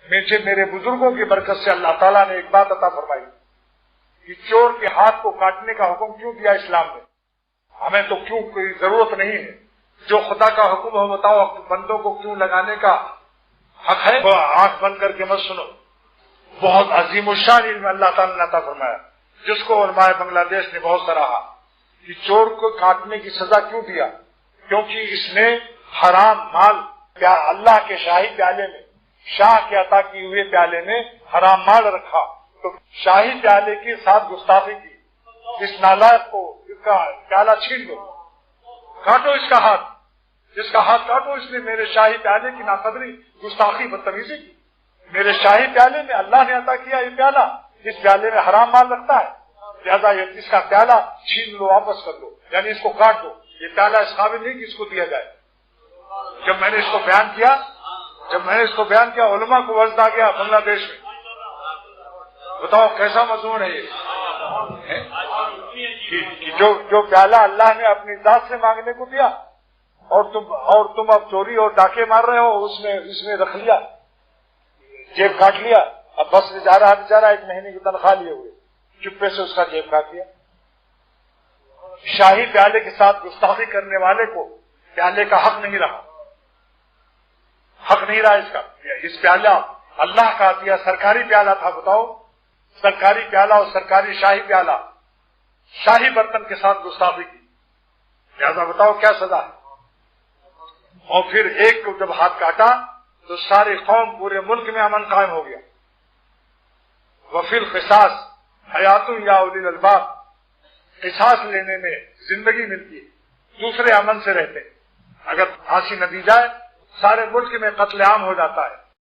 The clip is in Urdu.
مجھے میرے بزرگوں کی برکت سے اللہ تعالیٰ نے ایک بات عطا فرمائی کہ چور کے ہاتھ کو کاٹنے کا حکم کیوں دیا اسلام نے؟ ہمیں تو کیوں کوئی ضرورت نہیں ہے، جو خدا کا حکم ہے بتاؤ بندوں کو کیوں لگانے کا حق ہے؟ آنکھ بند کر کے مت سنو، بہت عظیم الشان علم اللہ تعالیٰ نے عطا فرمایا، جس کو علماء بنگلہ دیش نے بہت سراہا کہ چور کو کاٹنے کی سزا کیوں دیا؟ کیونکہ اس نے حرام مال اللہ کے شاہی پیالے میں، شاہ کے عطا کیے ہوئے پیالے میں حرام مال رکھا، تو شاہی پیالے کے ساتھ گستاخی کی، اس نالائق کو اس کا پیالہ چھین دو، کاٹو اس کا ہاتھ کاٹو، اس نے میرے شاہی پیالے کی ناقدری، گستاخی، بدتمیزی کی۔ میرے شاہی پیالے میں اللہ نے عطا کیا یہ پیالہ، اس پیالے میں حرام مال رکھتا ہے، لہذا اس کا پیالہ چھین لو، واپس کر دو، یعنی اس کو کاٹ دو، یہ پیالہ اس قابل نہیں کہ اس کو دیا جائے۔ جب میں نے اس کو بیان کیا علماء کو وزد آ گیا بنگلہ دیش میں۔ بتاؤ کیسا مضمون ہے یہ کہ جو پیالہ اللہ نے اپنی ذات سے مانگنے کو دیا اور تم اب چوری اور ڈاکے مار رہے ہو، اس میں رکھ لیا، جیب کاٹ لیا، اب بس میں جا رہا 1 مہینے کی تنخواہ لیے ہوئے، چپے سے اس کا جیب کاٹ لیا۔ شاہی پیالے کے ساتھ گستاخی کرنے والے کو پیالے کا حق نہیں رہا اس کا۔ اس پیالہ اللہ کا عطیہ سرکاری پیالہ تھا، بتاؤ، سرکاری پیالہ اور سرکاری شاہی پیالہ، شاہی برتن کے ساتھ گستاخی کی، لہذا بتاؤ کیا سزا ہے؟ اور پھر ایک کو جب ہاتھ کاٹا تو ساری قوم، پورے ملک میں امن قائم ہو گیا۔ وفی القصاص حیات یا اولی الالباب، قصاص لینے میں زندگی ملتی ہے، دوسرے امن سے رہتے ہیں۔ اگر پھانسی نہ دی جائے سارے ملک میں قتل عام ہو جاتا ہے۔